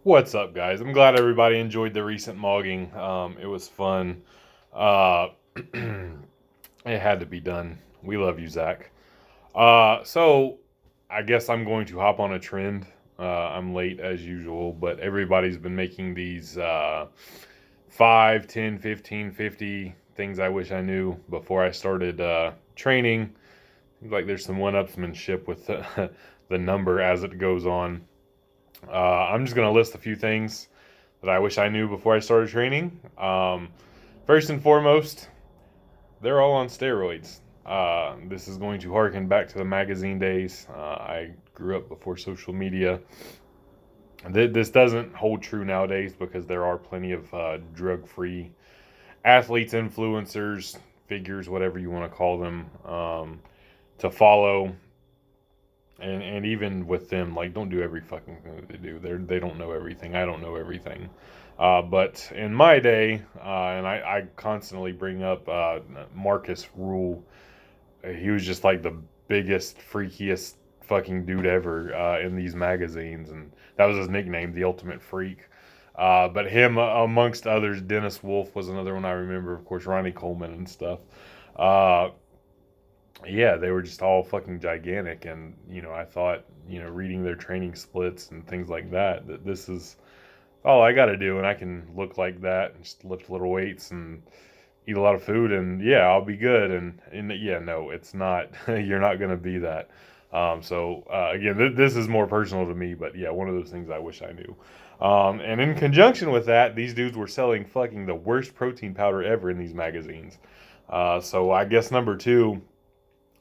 What's up, guys? I'm glad everybody enjoyed the recent mogging. It was fun. Uh, it had to be done. We love you, Zach. So I guess I'm going to hop on a trend. I'm late as usual, but everybody's been making these 5, 10, 15, 50 things I wish I knew before I started training. Seems like there's some one-upsmanship with the number as it goes on. I'm just going to list a few things that I wish I knew before I started training. First and foremost, they're all on steroids. This is going to harken back to the magazine days. I grew up before social media. This doesn't hold true nowadays because there are plenty of drug-free athletes, influencers, figures, whatever you want to call them, to follow. And even with them, like, don't do every fucking thing that they do. They don't know everything. I don't know everything. But in my day, and I constantly bring up Marcus Rule. He was just like the biggest, freakiest fucking dude ever in these magazines, and that was his nickname, the Ultimate Freak. But him, amongst others, Dennis Wolf was another one I remember. Of course, Ronnie Coleman and stuff. Uh, yeah, they were just all fucking gigantic, and I thought, reading their training splits and things like that, that this is all I got to do, and I can look like that and just lift little weights and eat a lot of food, and yeah, I'll be good. And yeah, no, it's not. You're not gonna be that. So again, this is more personal to me, but yeah, one of those things I wish I knew. And in conjunction with that, these dudes were selling fucking the worst protein powder ever in these magazines. So I guess number two,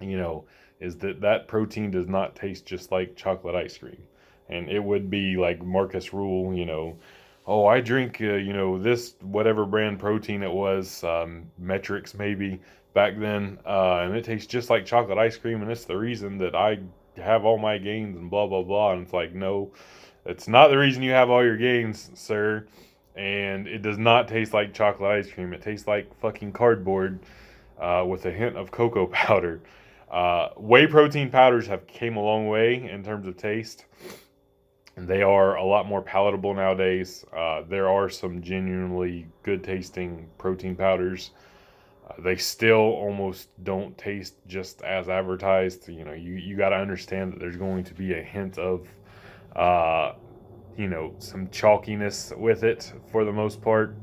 you know, is that protein does not taste just like chocolate ice cream. And it would be like Marcus Rule, oh, I drink, this whatever brand protein it was, Metrics maybe back then, and it tastes just like chocolate ice cream, and it's the reason that I have all my gains and blah, blah, blah. And it's like, no, it's not the reason you have all your gains, sir. And it does not taste like chocolate ice cream. It tastes like fucking cardboard with a hint of cocoa powder. Whey protein powders have came a long way in terms of taste. And they are a lot more palatable nowadays. There are some genuinely good tasting protein powders. They still almost don't taste just as advertised. You got to understand that there's going to be a hint of, uh, some chalkiness with it for the most part.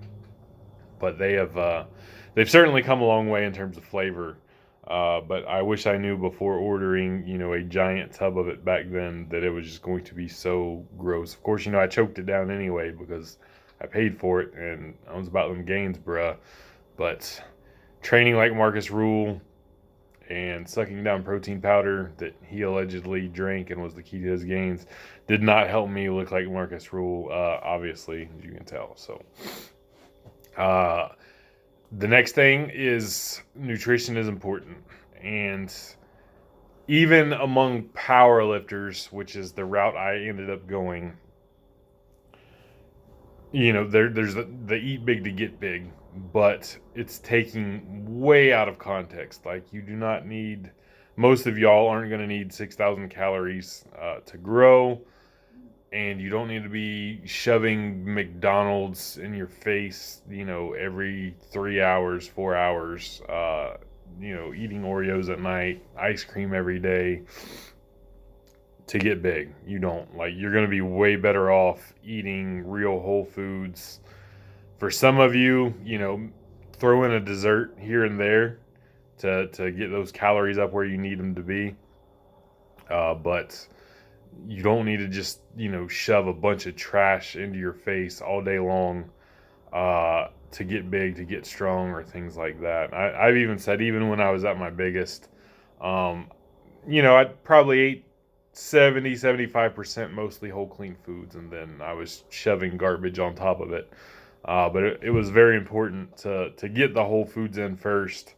But they've certainly come a long way in terms of flavor. But I wish I knew before ordering, a giant tub of it back then that it was just going to be so gross. Of course, I choked it down anyway because I paid for it and I was about them gains, bruh. But training like Marcus Rule and sucking down protein powder that he allegedly drank and was the key to his gains did not help me look like Marcus Rule, obviously, as you can tell. So, the next thing is nutrition is important. And even among power lifters, which is the route I ended up going, there's the eat big to get big, but it's taking way out of context. Like, you do not need, most of y'all aren't going to need 6,000 calories to grow. And you don't need to be shoving McDonald's in your face, every 3 hours, 4 hours, eating Oreos at night, ice cream every day to get big. You don't. Like, you're going to be way better off eating real whole foods. For some of you, throw in a dessert here and there to get those calories up where you need them to be. But you don't need to just, shove a bunch of trash into your face all day long to get big, to get strong, or things like that. I've even said, even when I was at my biggest, I probably ate 75% mostly whole clean foods, and then I was shoving garbage on top of it. But it was very important to get the whole foods in first.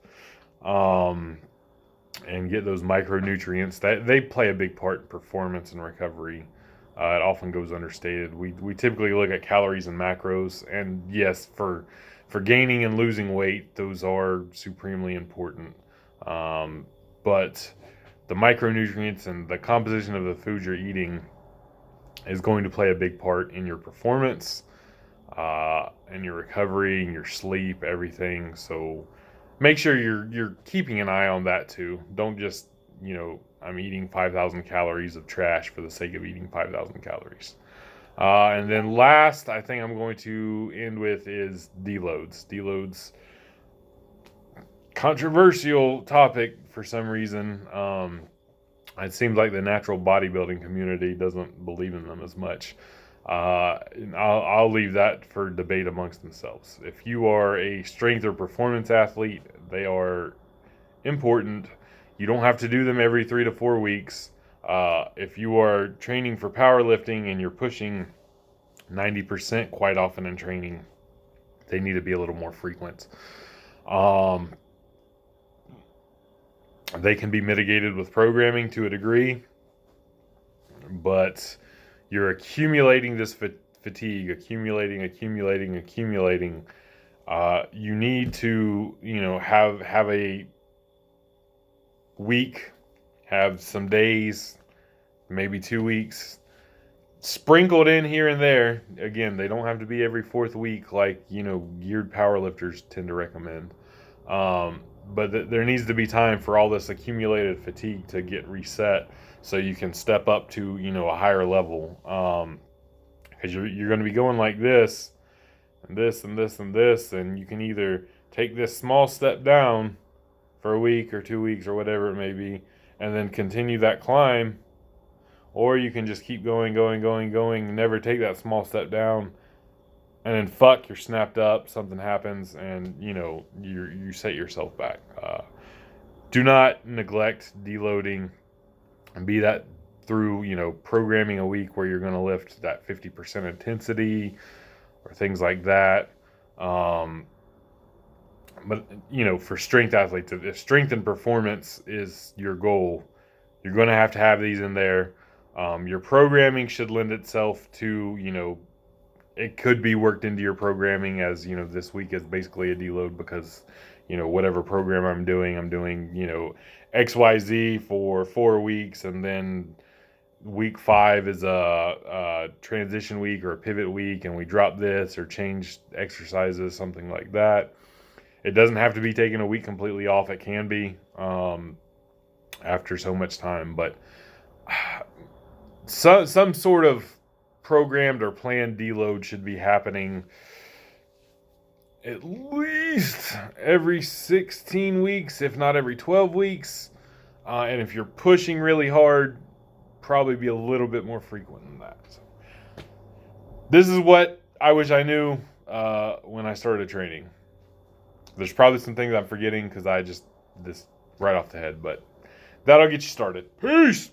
And get those micronutrients that they play a big part in performance and recovery. It often goes understated. We typically look at calories and macros, and yes, for gaining and losing weight, those are supremely important. But the micronutrients and the composition of the food you're eating is going to play a big part in your performance, and your recovery and your sleep, everything. So make sure you're keeping an eye on that too. Don't just, I'm eating 5,000 calories of trash for the sake of eating 5,000 calories. And then last, I think I'm going to end with is deloads. Deloads, controversial topic for some reason. It seems like the natural bodybuilding community doesn't believe in them as much. I'll leave that for debate amongst themselves. If you are a strength or performance athlete, they are important. You don't have to do them every 3 to 4 weeks. If you are training for powerlifting and you're pushing 90% quite often in training, they need to be a little more frequent. They can be mitigated with programming to a degree, but you're accumulating this fatigue, accumulating. You need to, have a week, have some days, maybe 2 weeks, sprinkled in here and there. Again, they don't have to be every 4th week like, geared powerlifters tend to recommend. But there needs to be time for all this accumulated fatigue to get reset so you can step up to, a higher level. Because you're going to be going like this and this and this and this, and you can either take this small step down for a week or 2 weeks or whatever it may be, and then continue that climb, or you can just keep going, never take that small step down, and then you're snapped up, something happens, and you set yourself back. Do not neglect deloading, and be that through programming a week where you're going to lift that 50% intensity or things like that. But for strength athletes, if strength and performance is your goal, you're going to have these in there. Your programming should lend itself to it could be worked into your programming as, this week is basically a deload because, whatever program I'm doing, XYZ for 4 weeks, and then week 5 is a transition week or a pivot week, and we drop this or change exercises, something like that. It doesn't have to be taking a week completely off. It can be after so much time, but some sort of programmed or planned deload should be happening at least every 16 weeks, if not every 12 weeks. And if you're pushing really hard, probably be a little bit more frequent than that. So, this is what I wish I knew when I started training. There's probably some things I'm forgetting because this right off the head, but that'll get you started. Peace!